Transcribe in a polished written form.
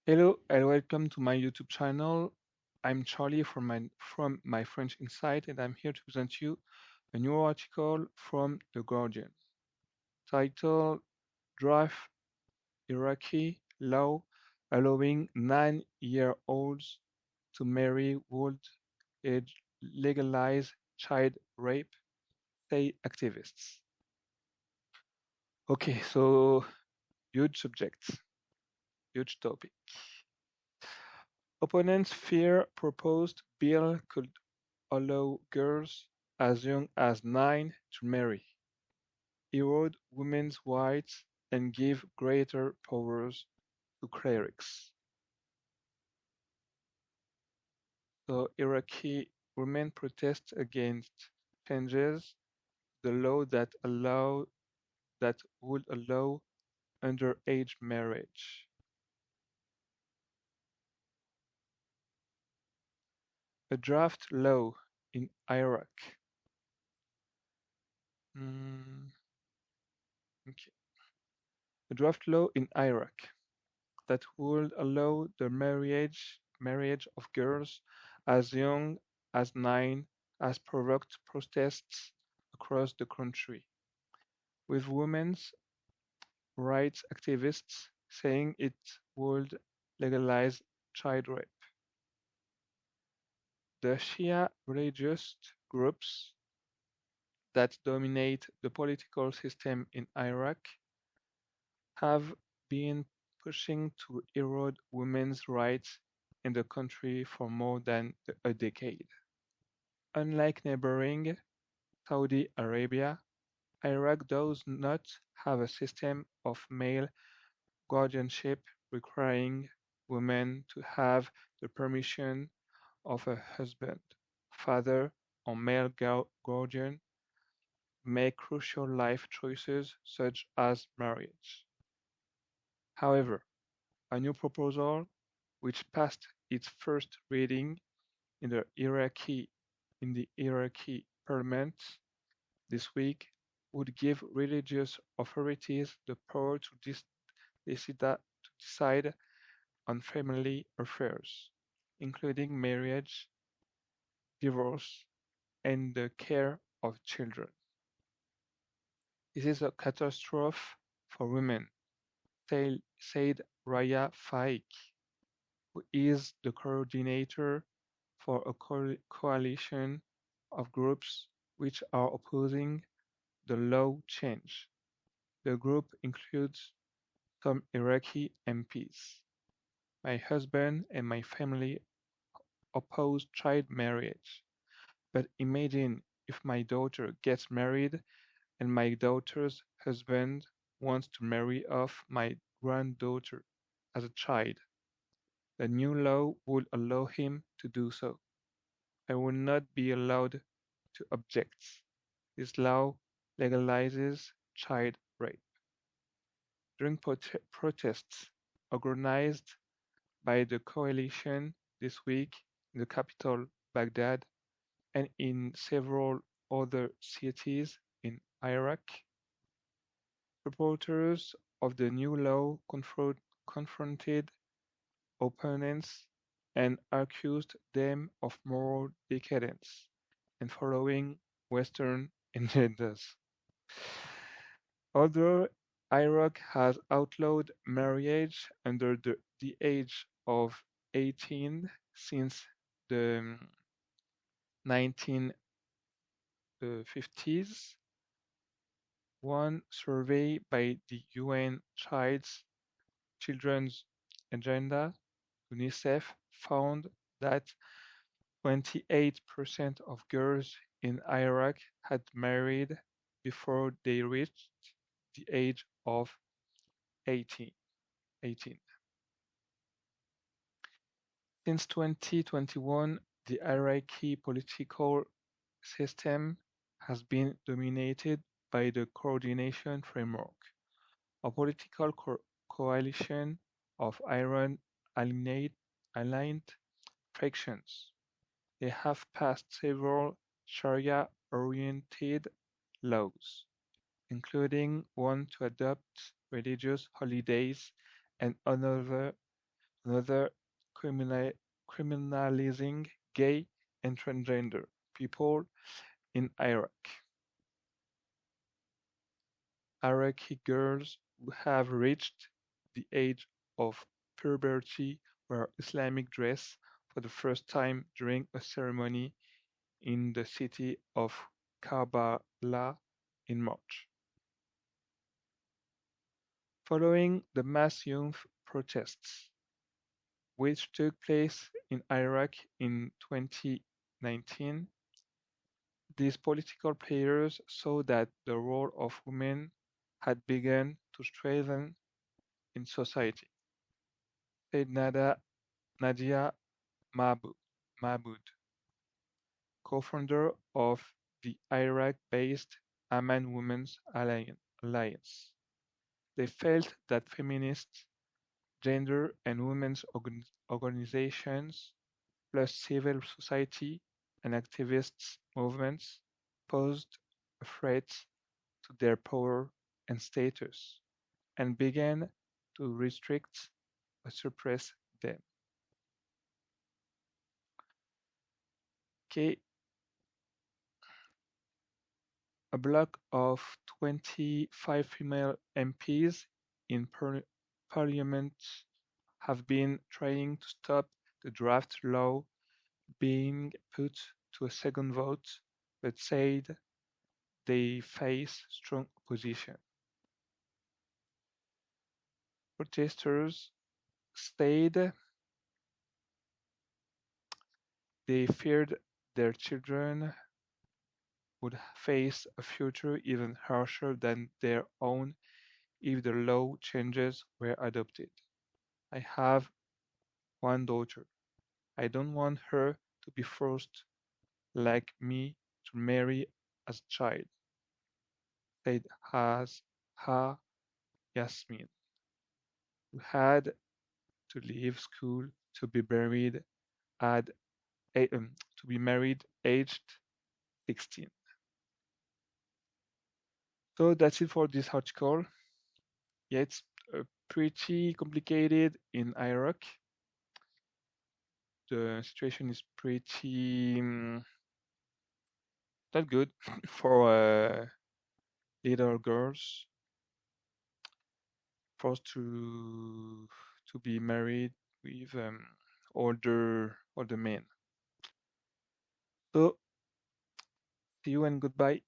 Hello and welcome to my YouTube channel. I'm Charlie from my French Insight, and I'm here to present you a new article from The Guardian titled Draft Iraqi Law Allowing 9-year-olds to Marry Would Legalize Child Rape, say activists. Okay, so huge subject, huge topic. Opponents fear proposed bill could allow girls as young as 9 to marry, erode women's rights, and give greater powers to clerics. So Iraqi women protest against changes the law that would allow underage marriage. A draft law in Iraq. Mm, okay. A draft law in Iraq that would allow the marriage of girls as young as 9 has provoked protests across the country, with women's rights activists saying it would legalize child rape. The Shia religious groups that dominate the political system in Iraq have been pushing to erode women's rights in the country for more than a decade. Unlike neighboring Saudi Arabia, Iraq does not have a system of male guardianship requiring women to have the permission of a husband, father, or male guardian to make crucial life choices such as marriage. However, a new proposal, which passed its first reading in the Iraqi parliament this week, would give religious authorities the power to decide on family affairs, including marriage, divorce, and the care of children. This is a catastrophe for women, said Raya Faik, who is the coordinator for a coalition of groups which are opposing the law change. The group includes some Iraqi MPs. My husband and my family oppose child marriage, but imagine if my daughter gets married and my daughter's husband wants to marry off my granddaughter as a child. The new law would allow him to do so. I will not be allowed to object. This law legalizes child rape. During protests organized by the coalition this week in the capital, Baghdad, and in several other cities in Iraq, supporters of the new law confronted opponents and accused them of moral decadence and following Western agendas. Although Iraq has outlawed marriage under the age of 18 since the 1950s, one survey by the UN Children's Agenda, UNICEF, found that 28% of girls in Iraq had married before they reached the age of 18. 18. Since 2021, the Iraqi political system has been dominated by the Coordination Framework, a political coalition of aligned factions. They have passed several Sharia-oriented laws, including one to adopt religious holidays and another criminal, criminalizing gay and transgender people in Iraq. Iraqi girls who have reached the age of puberty wear Islamic dress for the first time during a ceremony in the city of Karbala in March. Following the mass youth protests, which took place in Iraq in 2019, these political players saw that the role of women had begun to strengthen in society, said Nadia Mahmoud, co-founder of the Iraq-based Amman Women's Alliance. They felt that feminist, gender and women's organizations, plus civil society and activists movements, posed a threat to their power and status, and began to restrict or suppress them. Okay, a bloc of 25 female MPs in Parliament have been trying to stop the draft law being put to a second vote, but said they face strong opposition. Protesters said they feared their children would face a future even harsher than their own if the law changes were adopted. I have one daughter. I don't want her to be forced, like me, to marry as a child, said Has Ha Yasmin, who had to leave school to be married at aged 16. So that's it for this article. Yeah, it's pretty complicated in Iraq. The situation is pretty not good for little girls forced to be married with older men. So see you and goodbye.